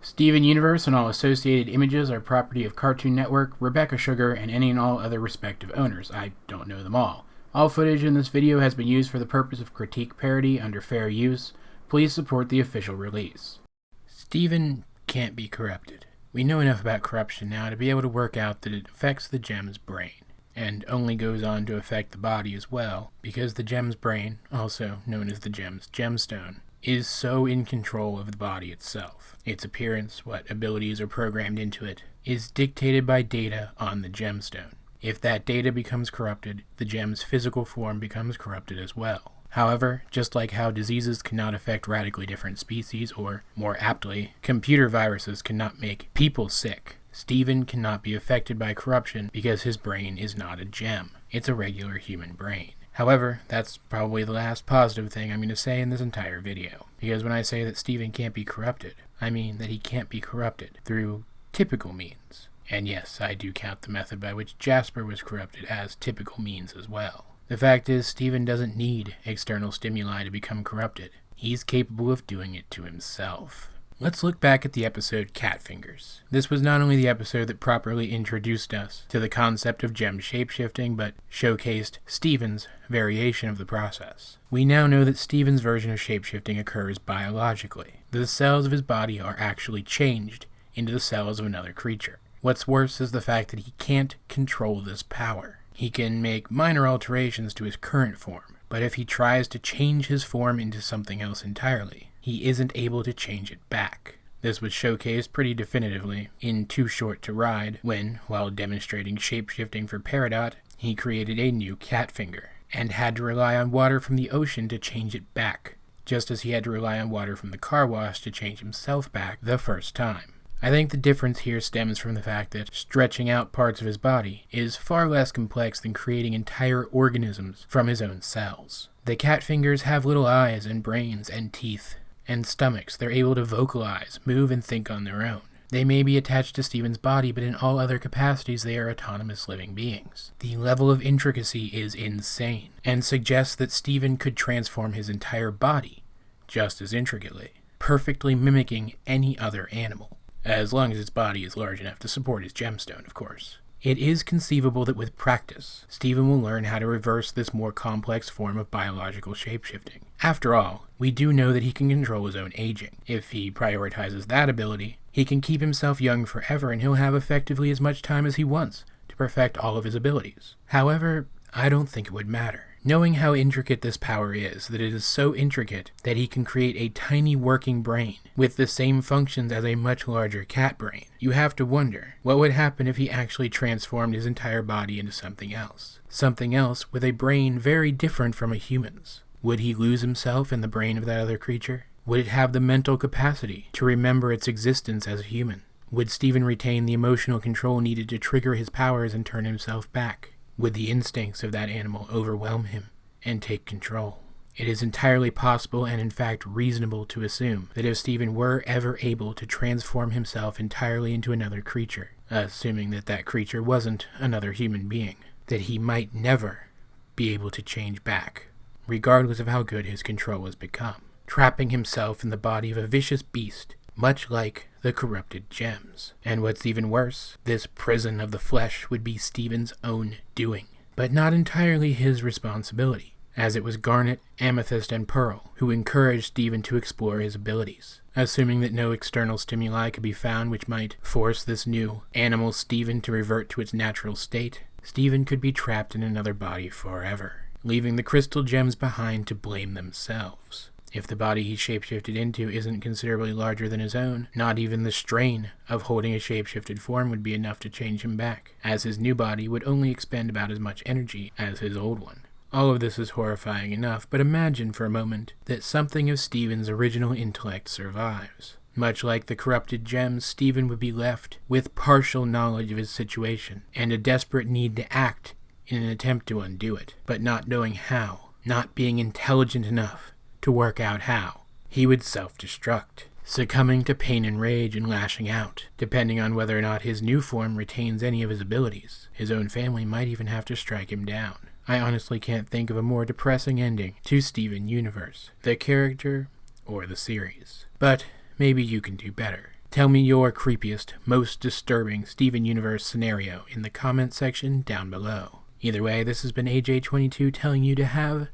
Steven Universe and all associated images are property of Cartoon Network, Rebecca Sugar, and any and all other respective owners. I don't know them all. All footage in this video has been used for the purpose of critique parody under fair use. Please support the official release. Steven can't be corrupted. We know enough about corruption now to be able to work out that it affects the gem's brain, and only goes on to affect the body as well, because the gem's brain, also known as the gem's gemstone, is so in control of the body itself. Its appearance, what abilities are programmed into it, is dictated by data on the gemstone. If that data becomes corrupted, the gem's physical form becomes corrupted as well. However, just like how diseases cannot affect radically different species, or, more aptly, computer viruses cannot make people sick, Steven cannot be affected by corruption because his brain is not a gem. It's a regular human brain. However, that's probably the last positive thing I'm going to say in this entire video, because when I say that Steven can't be corrupted, I mean that he can't be corrupted through typical means. And yes, I do count the method by which Jasper was corrupted as typical means as well. The fact is, Steven doesn't need external stimuli to become corrupted. He's capable of doing it to himself. Let's look back at the episode Catfingers. This was not only the episode that properly introduced us to the concept of gem shapeshifting, but showcased Steven's variation of the process. We now know that Steven's version of shapeshifting occurs biologically. The cells of his body are actually changed into the cells of another creature. What's worse is the fact that he can't control this power. He can make minor alterations to his current form, but if he tries to change his form into something else entirely, he isn't able to change it back. This was showcased pretty definitively in Too Short to Ride when, while demonstrating shapeshifting for Peridot, he created a new Catfinger, and had to rely on water from the ocean to change it back, just as he had to rely on water from the car wash to change himself back the first time. I think the difference here stems from the fact that stretching out parts of his body is far less complex than creating entire organisms from his own cells. The Catfingers have little eyes and brains and teeth and stomachs. They're able to vocalize, move, and think on their own. They may be attached to Steven's body, but in all other capacities they are autonomous living beings. The level of intricacy is insane, and suggests that Steven could transform his entire body just as intricately, perfectly mimicking any other animal. As long as its body is large enough to support his gemstone, of course. It is conceivable that with practice, Steven will learn how to reverse this more complex form of biological shapeshifting. After all, we do know that he can control his own aging. If he prioritizes that ability, he can keep himself young forever and he'll have effectively as much time as he wants to perfect all of his abilities. However, I don't think it would matter. Knowing how intricate this power is, that it is so intricate that he can create a tiny working brain with the same functions as a much larger cat brain, you have to wonder, what would happen if he actually transformed his entire body into something else? Something else with a brain very different from a human's. Would he lose himself in the brain of that other creature? Would it have the mental capacity to remember its existence as a human? Would Steven retain the emotional control needed to trigger his powers and turn himself back? Would the instincts of that animal overwhelm him and take control? It is entirely possible and in fact reasonable to assume that if Steven were ever able to transform himself entirely into another creature, assuming that that creature wasn't another human being, that he might never be able to change back, regardless of how good his control has become, trapping himself in the body of a vicious beast, much like the corrupted gems. And what's even worse, this prison of the flesh would be Steven's own doing, but not entirely his responsibility, as it was Garnet, Amethyst, and Pearl who encouraged Steven to explore his abilities. Assuming that no external stimuli could be found which might force this new animal Steven to revert to its natural state, Steven could be trapped in another body forever, leaving the crystal gems behind to blame themselves. If the body he shapeshifted into isn't considerably larger than his own, not even the strain of holding a shapeshifted form would be enough to change him back, as his new body would only expend about as much energy as his old one. All of this is horrifying enough, but imagine for a moment that something of Steven's original intellect survives. Much like the corrupted gems, Steven would be left with partial knowledge of his situation, and a desperate need to act in an attempt to undo it, but not knowing how, not being intelligent enough to work out how. He would self-destruct, succumbing to pain and rage and lashing out. Depending on whether or not his new form retains any of his abilities, his own family might even have to strike him down. I honestly can't think of a more depressing ending to Steven Universe, the character or the series. But maybe you can do better. Tell me your creepiest, most disturbing Steven Universe scenario in the comment section down below. Either way, this has been AJ22 telling you to have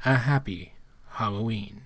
a happy Halloween.